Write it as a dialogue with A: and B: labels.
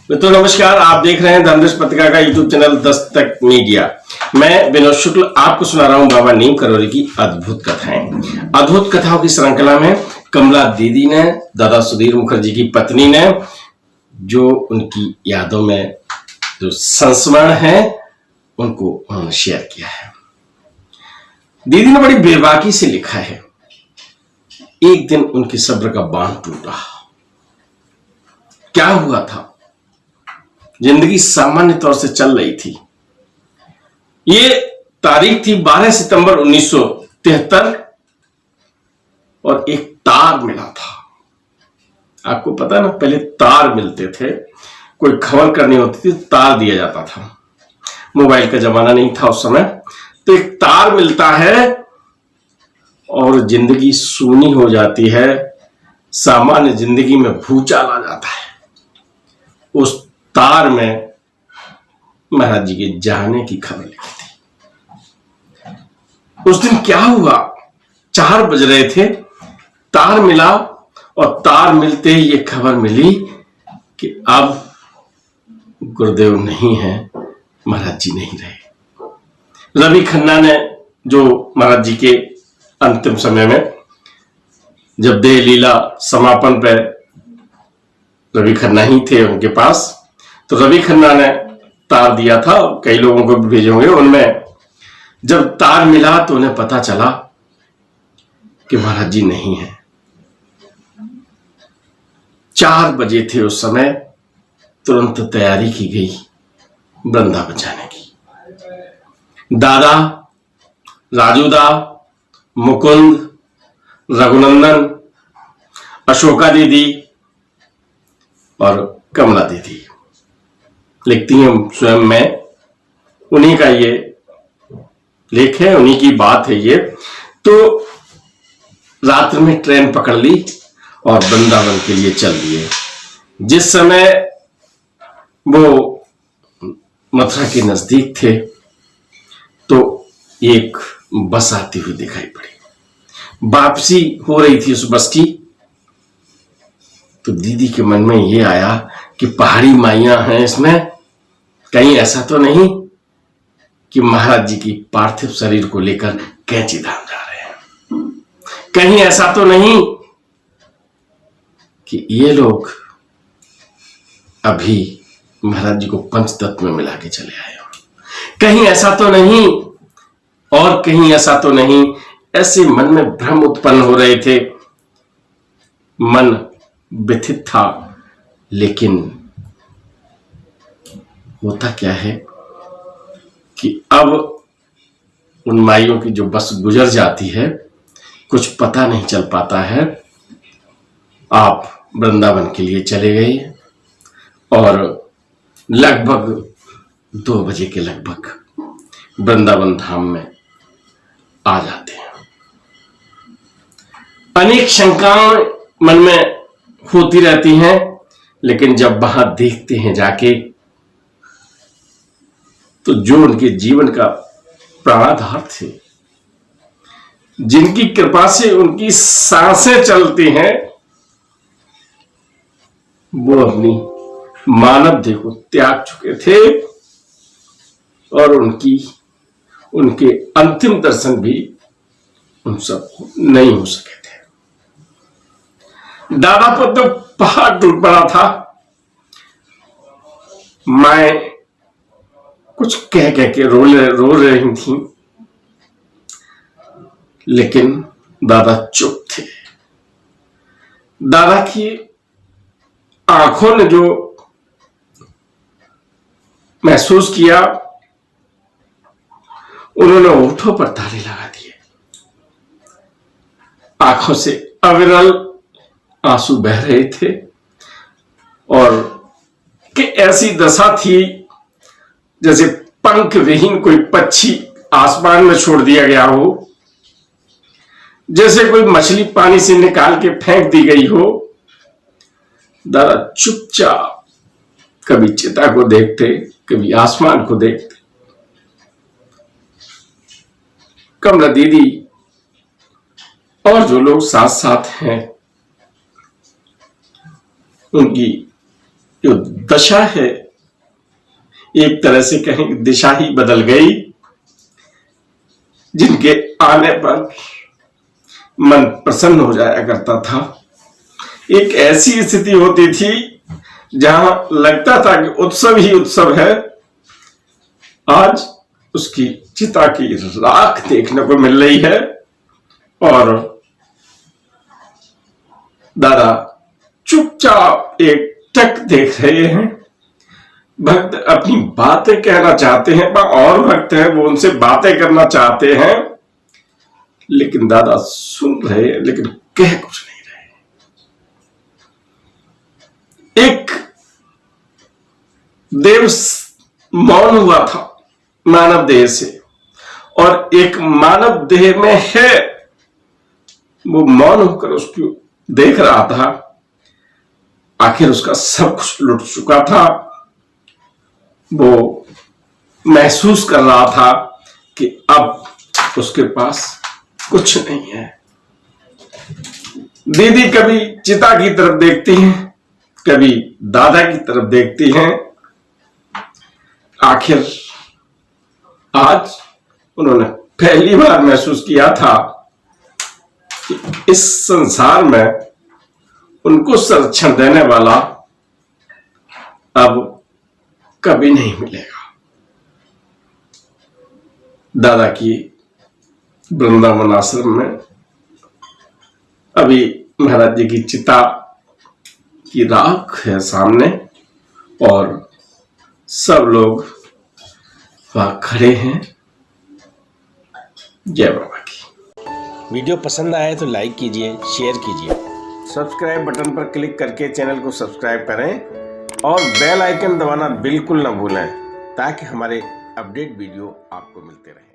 A: मित्रों नमस्कार। आप देख रहे हैं धर्मदर्श पत्रिका का यूट्यूब चैनल दस्तक मीडिया। मैं विनोद शुक्ल आपको सुना रहा हूं बाबा नीम करौरी की अद्भुत कथाएं। अद्भुत कथाओं की श्रृंखला में कमला दीदी ने, दादा सुधीर मुखर्जी की पत्नी ने, जो उनकी यादों में जो संस्मरण है उनको उन्होंने शेयर किया है। दीदी ने बड़ी बेबाकी से लिखा है, एक दिन उनकी सब्र का बांध टूटा। क्या हुआ था? जिंदगी सामान्य तौर से चल रही थी। ये तारीख थी 12 सितंबर 1973 और एक तार मिला था। आपको पता ना, पहले तार मिलते थे, कोई खबर करनी होती थी तार दिया जाता था। मोबाइल का जमाना नहीं था उस समय, तो एक तार मिलता है और जिंदगी सूनी हो जाती है। सामान्य जिंदगी में भूचाल आ जाता है। उस तार में महाराज जी के जाने की खबर लिखी थी। उस दिन क्या हुआ? 4 बज रहे थे, तार मिला और तार मिलते ही ये खबर मिली कि अब गुरुदेव नहीं है, महाराज जी नहीं रहे। रवि खन्ना ने, जो महाराज जी के अंतिम समय में जब देह लीला समापन पर रवि खन्ना ही थे उनके पास, तो रवि खन्ना ने तार दिया था, कई लोगों को भी भेजे होंगे। उनमें जब तार मिला तो उन्हें पता चला कि महाराज जी नहीं है। 4 बजे थे उस समय। तुरंत तैयारी की गई वृंदावन जाने की। दादा, राजूदा, मुकुंद, रघुनंदन, अशोका दीदी और कमला दीदी लिखती हैं स्वयं में। उन्हीं का ये लेख है, उन्हीं की बात है ये। तो रात्र में ट्रेन पकड़ ली और वृंदावन के लिए चल दिए। जिस समय वो मथुरा के नजदीक थे तो एक बस आती हुई दिखाई पड़ी। वापसी हो रही थी उस बस की। तो दीदी के मन में ये आया कि पहाड़ी माइयां हैं इसमें, कहीं ऐसा तो नहीं कि महाराज जी की पार्थिव शरीर को लेकर कैंची धाम जा रहे हैं। कहीं ऐसा तो नहीं कि ये लोग अभी महाराज जी को पंचतत्व में मिला के चले आए हो। कहीं ऐसा तो नहीं, और कहीं ऐसा तो नहीं। ऐसे मन में भ्रम उत्पन्न हो रहे थे। मन व्यथित था। लेकिन होता क्या है कि अब उन माइयों की जो बस गुजर जाती है, कुछ पता नहीं चल पाता है। आप वृंदावन के लिए चले गए और लगभग 2 बजे के लगभग वृंदावन धाम में आ जाते हैं। अनेक शंकाएं मन में होती रहती हैं, लेकिन जब वहां देखते हैं जाके, तो जो उनके जीवन का प्राणाधार थे, जिनकी कृपा से उनकी सांसें चलती हैं, वो अपनी मानव देह को त्याग चुके थे और उनके अंतिम दर्शन भी उन सब नहीं हो सके थे। दादा पर तो पहाड़ टूट पड़ा था। मैं कुछ कह के रो रही थी, लेकिन दादा चुप थे। दादा की आंखों ने जो महसूस किया, उन्होंने होठों पर ताले लगा दिए। आंखों से अविरल आंसू बह रहे थे और कि ऐसी दशा थी जैसे पंख विहीन कोई पक्षी आसमान में छोड़ दिया गया हो, जैसे कोई मछली पानी से निकाल के फेंक दी गई हो। दादा चुपचाप कभी चिता को देखते, कभी आसमान को देखते। कमला दीदी और जो लोग साथ साथ हैं, उनकी जो दशा है, एक तरह से कहें दिशा ही बदल गई, जिनके आने पर मन प्रसन्न हो जाया करता था। एक ऐसी स्थिति होती थी जहां लगता था कि उत्सव ही उत्सव है। आज उसकी चिता की राख देखने को मिल रही है और दादा चुपचाप एक टक देख रहे हैं। भक्त अपनी बातें कहना चाहते हैं, और भक्त हैं वो उनसे बातें करना चाहते हैं, लेकिन दादा सुन रहे हैं लेकिन कह कुछ नहीं रहे। एक देव मौन हुआ था मानव देह से, और एक मानव देह में है, वो मौन होकर उसको देख रहा था। आखिर उसका सब कुछ लुट चुका था। वो महसूस कर रहा था कि अब उसके पास कुछ नहीं है। दीदी कभी चिता की तरफ देखती हैं, कभी दादा की तरफ देखती हैं। आखिर आज उन्होंने पहली बार महसूस किया था कि इस संसार में उनको संरक्षण देने वाला अब कभी नहीं मिलेगा। दादा की वृंदावन आश्रम में अभी महाराज जी की चिता की राख है सामने, और सब लोग वहां खड़े हैं। जय बाबा की।
B: वीडियो पसंद आए तो लाइक कीजिए, शेयर कीजिए,
A: सब्सक्राइब बटन पर क्लिक करके चैनल को सब्सक्राइब करें और बेल आइकन दबाना बिल्कुल ना भूलें, ताकि हमारे अपडेट वीडियो आपको मिलते रहें।